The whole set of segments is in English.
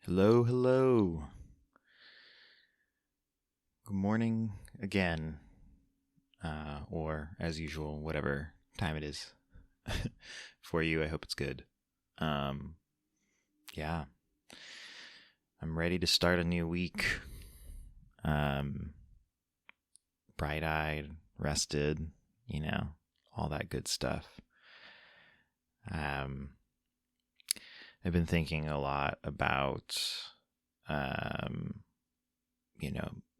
Hello, hello. Good morning again, or as usual, whatever time it is for you. I hope it's good. Um, yeah, I'm ready to start a new week. Um, Bright-eyed, rested, all that good stuff. Um, I've been thinking a lot about, um,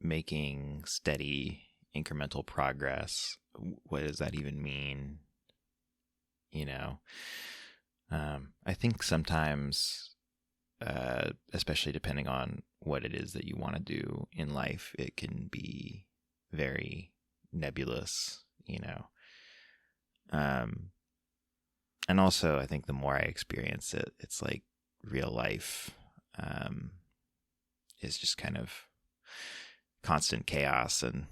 making steady incremental progress. What does that even mean? You know, I think sometimes, especially depending on what it is that you want to do in life, it can be very nebulous. Um, and also, I think the more I experience it, it's like real life um, is just kind of constant chaos. And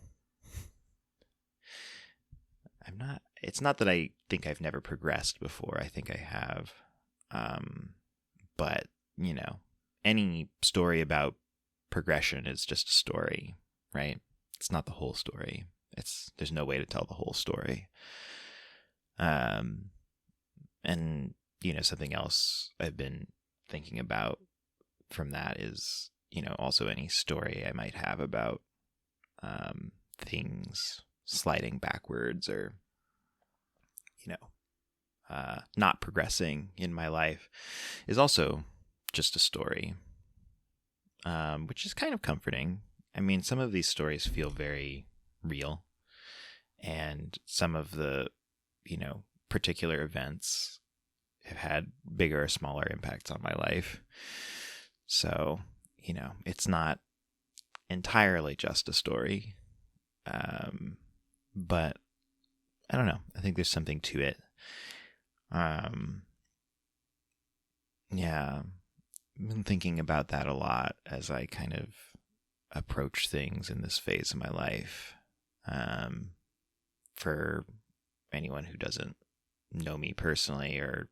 it's not that I think I've never progressed before. I think I have. But, you know, any story about progression is just a story, right? It's not the whole story. There's no way to tell the whole story. Um, and, something else I've been thinking about from that is, also any story I might have about things sliding backwards or, you know, not progressing in my life is also just a story, which is kind of comforting. I mean, some of these stories feel very real, and some of the, particular events have had bigger or smaller impacts on my life. So, it's not entirely just a story, but I don't know. I think there's something to it. Yeah, I've been thinking about that a lot as I kind of approach things in this phase of my life. For anyone who doesn't know me personally or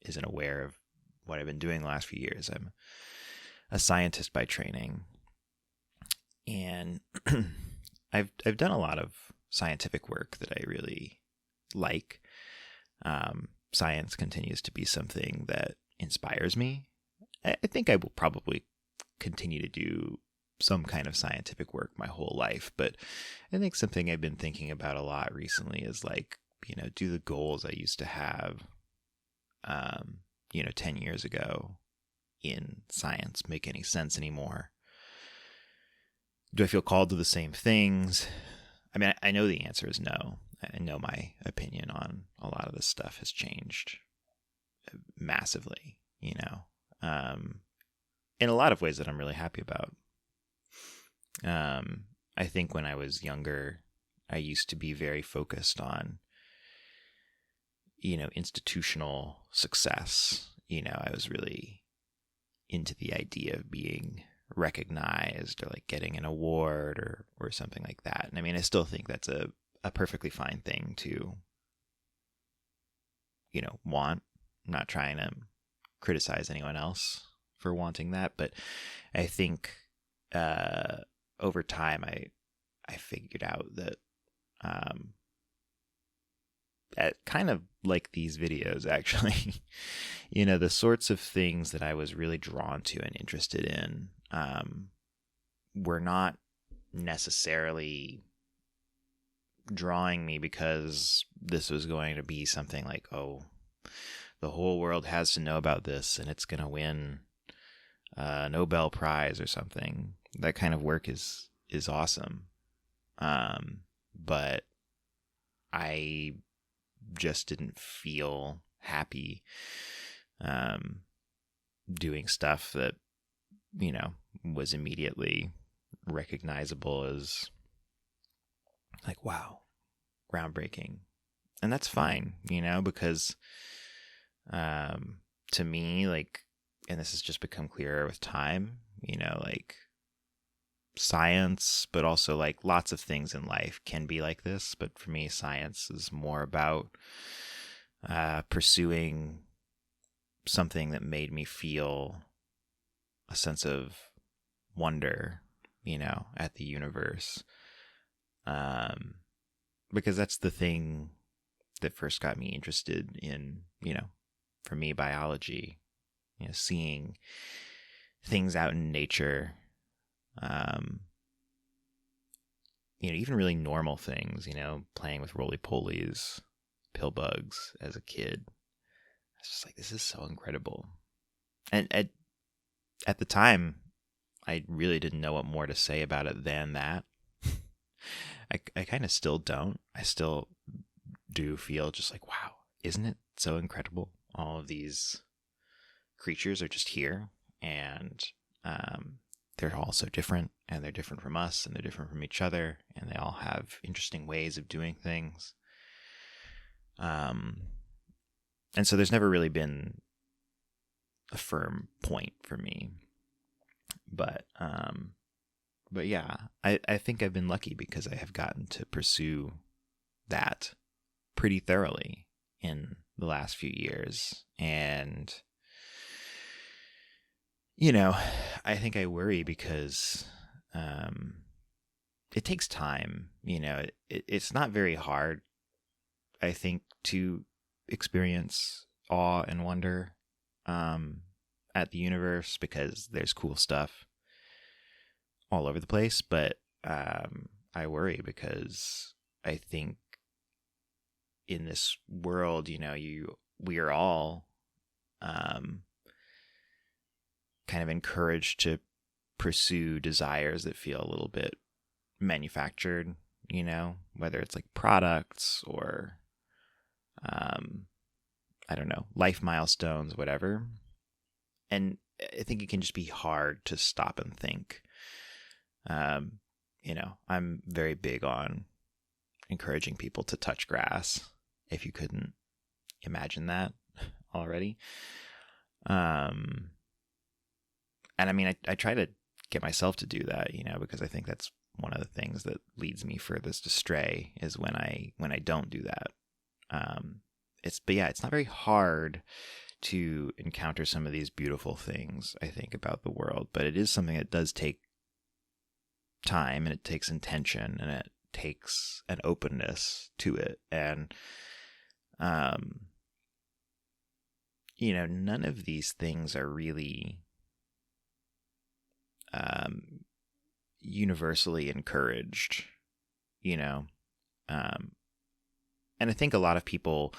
isn't aware of what I've been doing the last few years, I'm a scientist by training, and I've done a lot of scientific work that I really like. Science continues to be something that inspires me. I think I will probably continue to do some kind of scientific work my whole life, but I think something I've been thinking about a lot recently is like, do the goals I used to have, 10 years ago in science make any sense anymore? Do I feel called to the same things? I mean, I know the answer is no. I know my opinion on a lot of this stuff has changed massively, in a lot of ways that I'm really happy about. I think when I was younger, I used to be very focused on, institutional success. I was really into the idea of being recognized or like getting an award or something like that. And I mean, I still think that's a perfectly fine thing to, want. I'm not trying to criticize anyone else for wanting that, but I think over time I figured out that at kind of like these videos, actually, the sorts of things that I was really drawn to and interested in were not necessarily drawing me because this was going to be something like, oh, the whole world has to know about this and it's going to win a Nobel Prize or something. That kind of work is awesome. But I just didn't feel happy doing stuff that, was immediately recognizable as like, wow, groundbreaking. And that's fine, because to me, like, and this has just become clearer with time, like science, but also like lots of things in life can be like this. But for me, science is more about pursuing something that made me feel a sense of wonder, at the universe. Because that's the thing that first got me interested in, for me, biology, seeing things out in nature, even really normal things, playing with roly-polies, pill bugs as a kid. It's just like, this is so incredible. And at the time, I really didn't know what more to say about it than that. I kind of still don't. I still do feel just like, wow, isn't it so incredible? All of these creatures are just here, and they're all so different, and they're different from us, and they're different from each other, and they all have interesting ways of doing things. And so there's never really been a firm point for me. But yeah, I think I've been lucky because I have gotten to pursue that pretty thoroughly in the last few years. And, I think I worry because it takes time. It's not very hard, I think, to experience awe and wonder at the universe, because there's cool stuff all over the place. But I worry because I think in this world, we are all kind of encouraged to pursue desires that feel a little bit manufactured, whether it's like products or I don't know, life milestones, whatever. And I think it can just be hard to stop and think. I'm very big on encouraging people to touch grass, if you couldn't imagine that already. And I mean, I try to get myself to do that, because I think that's one of the things that leads me furthest astray is when I don't do that. It's not very hard to encounter some of these beautiful things, I think, about the world, but it is something that does take time, and it takes intention, and it takes an openness to it. And none of these things are really universally encouraged, and I think a lot of people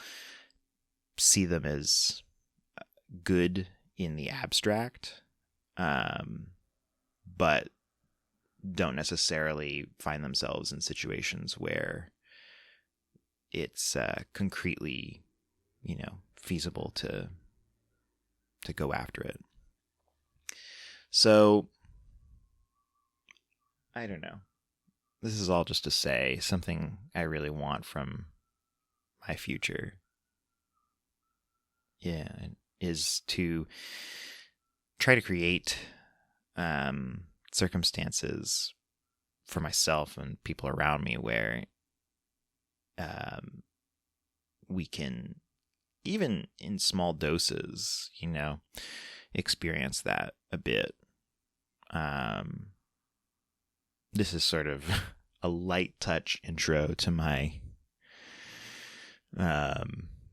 see them as good in the abstract, but don't necessarily find themselves in situations where it's concretely, feasible to go after it. So, I don't know. This is all just to say something I really want from my future, is to try to create circumstances for myself and people around me where we can, even in small doses, experience that a bit. This is sort of a light touch intro to my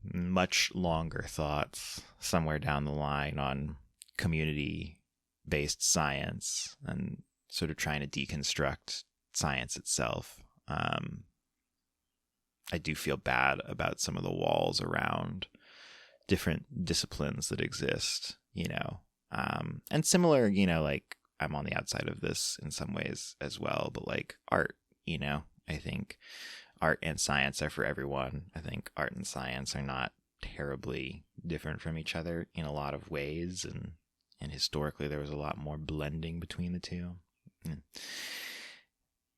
much longer thoughts somewhere down the line on community-based science and sort of trying to deconstruct science itself. I do feel bad about some of the walls around different disciplines that exist, and similar, like I'm on the outside of this in some ways as well, but like art, I think art and science are for everyone. I think art and science are not terribly different from each other in a lot of ways, and historically there was a lot more blending between the two.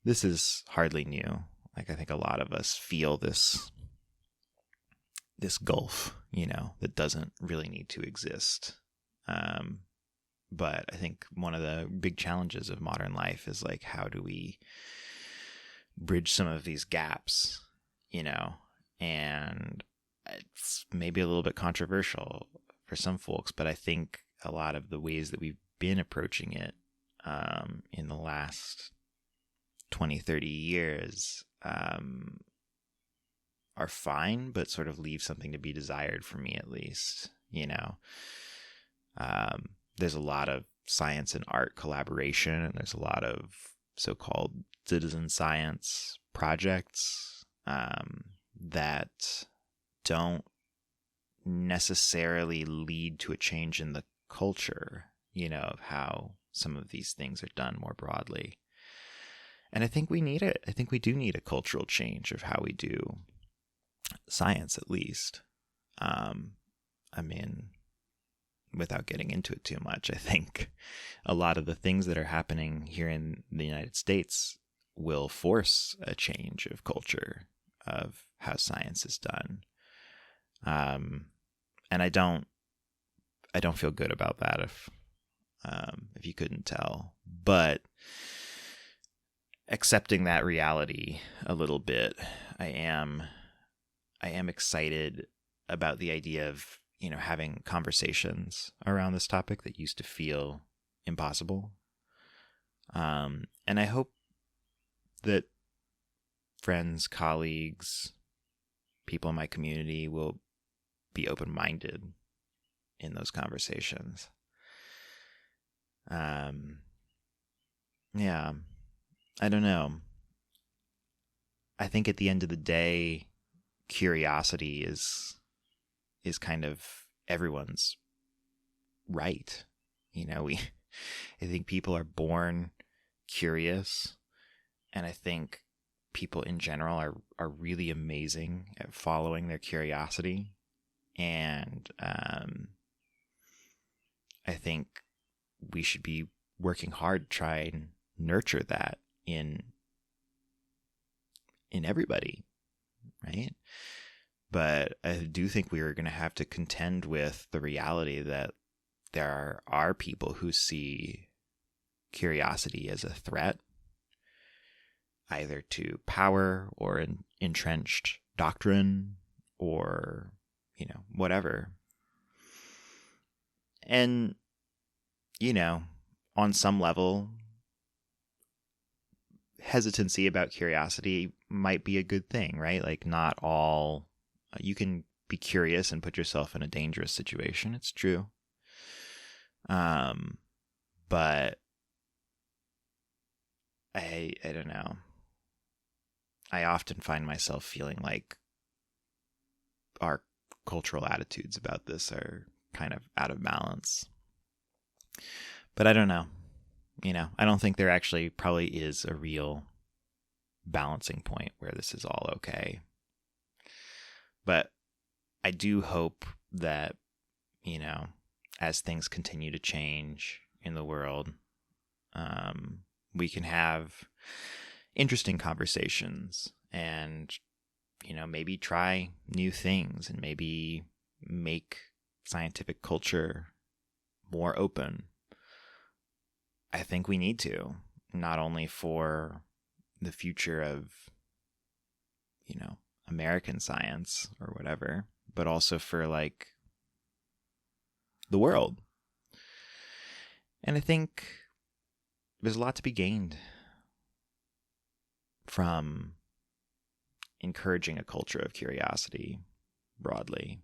This is hardly new. Like, I think a lot of us feel this gulf, that doesn't really need to exist. But I think one of the big challenges of modern life is like, how do we bridge some of these gaps, and it's maybe a little bit controversial for some folks, but I think a lot of the ways that we've been approaching it in the last 20, 30 years are fine, but sort of leave something to be desired for me, at least. There's a lot of science and art collaboration, and there's a lot of so-called citizen science projects that don't necessarily lead to a change in the culture, of how some of these things are done more broadly. And I think we need it. I think we do need a cultural change of how we do science, at least. Without getting into it too much, I think a lot of the things that are happening here in the United States will force a change of culture of how science is done. And I don't feel good about that, if you couldn't tell. But accepting that reality a little bit, I am excited about the idea of, having conversations around this topic that used to feel impossible. And I hope that friends, colleagues, people in my community will be open-minded in those conversations. Yeah, I don't know. I think at the end of the day, curiosity is kind of everyone's right. I think people are born curious, and I think people in general are really amazing at following their curiosity. And I think we should be working hard to try and nurture that in everybody, right? But I do think we are going to have to contend with the reality that there are people who see curiosity as a threat, either to power or an entrenched doctrine or, whatever. And, on some level, hesitancy about curiosity might be a good thing, right? Like, not all... You can be curious and put yourself in a dangerous situation. It's true. But I don't know. I often find myself feeling like our cultural attitudes about this are kind of out of balance. But I don't know. I don't think there actually probably is a real balancing point where this is all okay. But I do hope that, as things continue to change in the world, we can have interesting conversations and, maybe try new things and maybe make scientific culture more open. I think we need to, not only for the future of, American science or whatever, but also for the world. And I think there's a lot to be gained from encouraging a culture of curiosity broadly,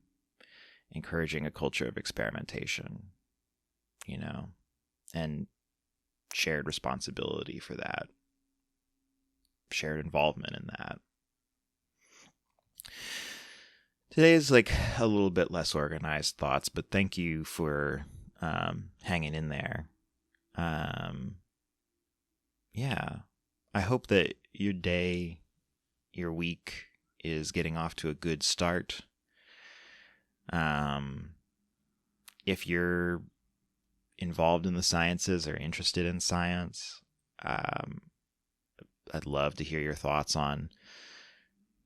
encouraging a culture of experimentation, and shared responsibility for that, shared involvement in that. Today is a little bit less organized thoughts, but thank you for hanging in there. Yeah, I hope that your day, your week is getting off to a good start. If you're involved in the sciences or interested in science, I'd love to hear your thoughts on,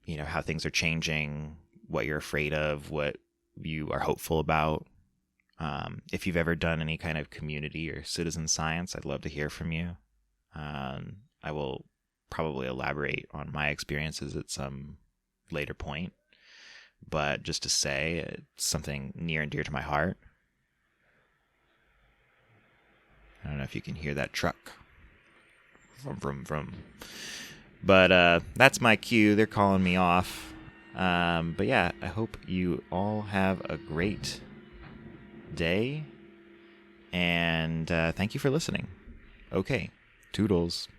how things are changing, what you're afraid of, what you are hopeful about. If you've ever done any kind of community or citizen science, I'd love to hear from you. I will probably elaborate on my experiences at some later point, but just to say, it's something near and dear to my heart. know if you can hear that truck. From. But that's my cue. They're calling me off. But yeah, I hope you all have a great day. And thank you for listening. Okay, toodles.